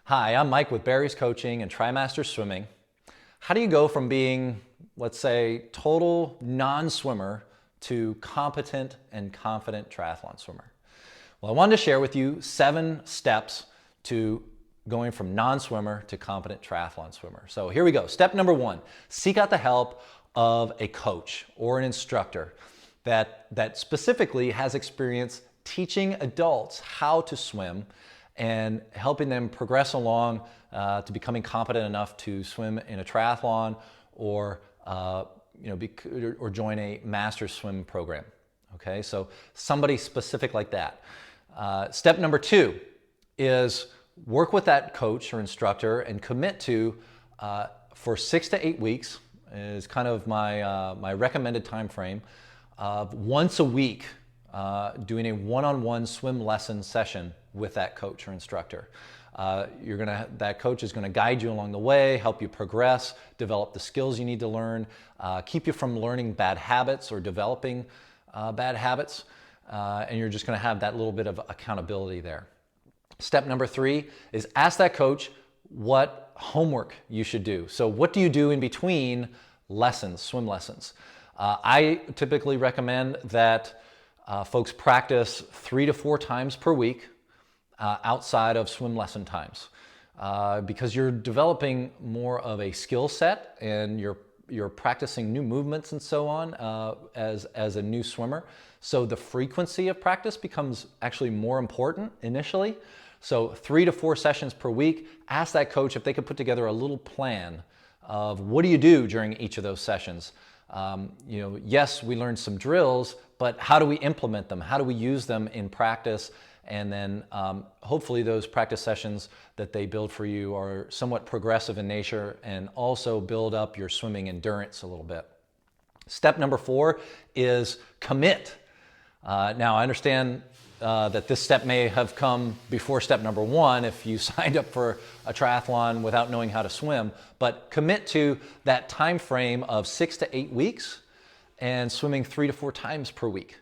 Hi, I'm Mike with Barry's Coaching and TriMaster Swimming. How do you go from being, let's say, total non-swimmer to competent and confident triathlon swimmer? Well, I wanted to share with you 7 steps to going from non-swimmer to competent triathlon swimmer. So here we go. Step number 1, seek out the help of a coach or an instructor that specifically has experience teaching adults how to swim and helping them progress along to becoming competent enough to swim in a triathlon or or join a master's swim program. Okay, so somebody specific like that. Step number 2 is work with that coach or instructor and commit to for 6 to 8 weeks is kind of my recommended time frame of once a week doing a one-on-one swim lesson session with that coach or instructor. That coach is gonna guide you along the way, help you progress, develop the skills you need to learn, keep you from learning bad habits or developing bad habits, and you're just gonna have that little bit of accountability there. Step number 3 is ask that coach what homework you should do. So what do you do in between lessons, swim lessons? I typically recommend that folks practice 3 to 4 times per week outside of swim lesson times because you're developing more of a skill set and you're practicing new movements and so on as a new swimmer. So the frequency of practice becomes actually more important initially. So 3 to 4 sessions per week. Ask that coach if they could put together a little plan of what do you do during each of those sessions. Yes, we learned some drills, but how do we implement them? How do we use them in practice? And then hopefully those practice sessions that they build for you are somewhat progressive in nature and also build up your swimming endurance a little bit. Step number 4 is commit. Now I understand that this step may have come before step number 1 if you signed up for a triathlon without knowing how to swim, but commit to that time frame of 6 to 8 weeks and swimming 3 to 4 times per week.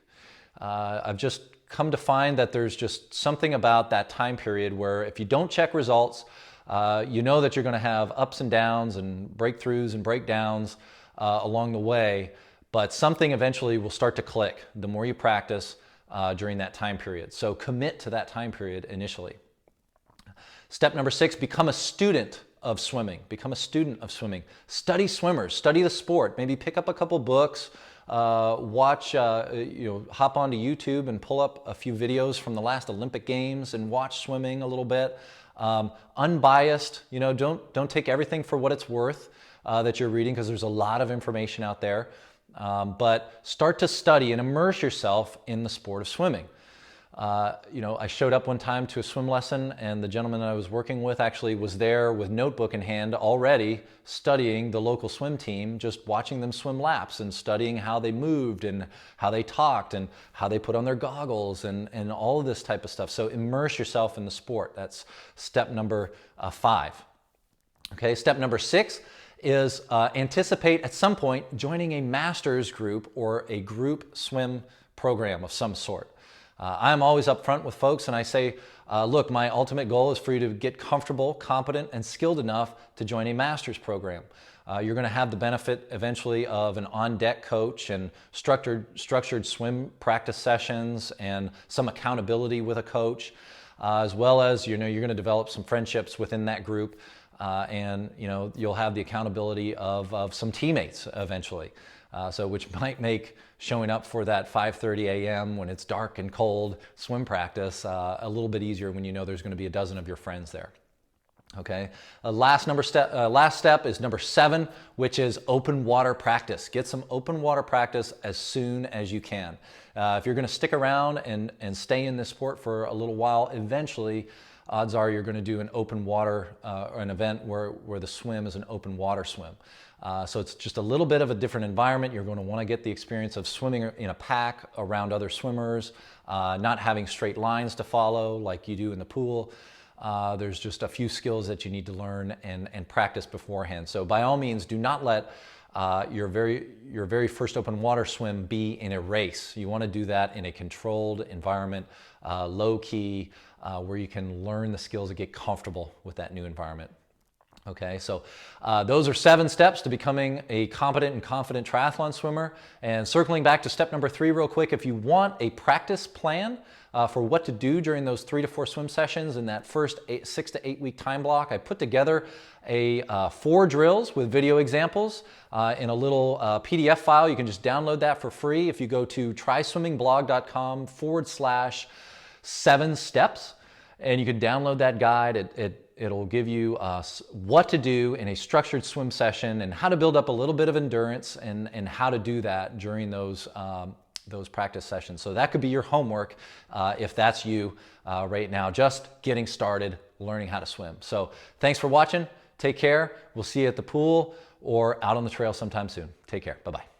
I've just come to find that there's just something about that time period where if you don't check results, you know that you're going to have ups and downs and breakthroughs and breakdowns along the way, but something eventually will start to click the more you practice during that time period. So commit to that time period initially. Step number 6, become a student of swimming. Become a student of swimming. Study swimmers, study the sport. Maybe pick up a couple books, watch, hop onto YouTube and pull up a few videos from the last Olympic Games and watch swimming a little bit. Unbiased, don't take everything for what it's worth that you're reading because there's a lot of information out there. But start to study and immerse yourself in the sport of swimming. I showed up one time to a swim lesson and the gentleman that I was working with actually was there with notebook in hand already studying the local swim team, just watching them swim laps and studying how they moved and how they talked and how they put on their goggles and all of this type of stuff. So immerse yourself in the sport. That's step number 5. Okay, step number 6 is anticipate at some point joining a master's group or a group swim program of some sort. I'm always upfront with folks and I say, look, my ultimate goal is for you to get comfortable, competent, and skilled enough to join a master's program. You're going to have the benefit eventually of an on-deck coach and structured swim practice sessions and some accountability with a coach, as well as you're going to develop some friendships within that group. And you'll have the accountability of some teammates eventually, which might make showing up for that 5:30 a.m. when it's dark and cold swim practice a little bit easier when you know there's going to be a dozen of your friends there. Okay. Last step is number 7, which is open water practice. Get some open water practice as soon as you can. If you're going to stick around and stay in this sport for a little while, eventually odds are you're going to do an open water or an event where the swim is an open water swim. So it's just a little bit of a different environment. You're going to want to get the experience of swimming in a pack around other swimmers, not having straight lines to follow like you do in the pool. There's just a few skills that you need to learn and practice beforehand. So by all means, do not let your very first open water swim be in a race. You want to do that in a controlled environment, low key, where you can learn the skills and get comfortable with that new environment. Okay, so those are 7 steps to becoming a competent and confident triathlon swimmer. And circling back to step number 3 real quick, if you want a practice plan for what to do during those 3 to 4 swim sessions in that first 6 to 8 week time block, I put together 4 drills with video examples in a little PDF file. You can just download that for free if you go to tryswimmingblog.com/7 steps, and you can download that guide. It'll give you what to do in a structured swim session and how to build up a little bit of endurance and how to do that during those practice sessions. So that could be your homework if that's you right now, just getting started learning how to swim. So thanks for watching. Take care. We'll see you at the pool or out on the trail sometime soon. Take care. Bye-bye.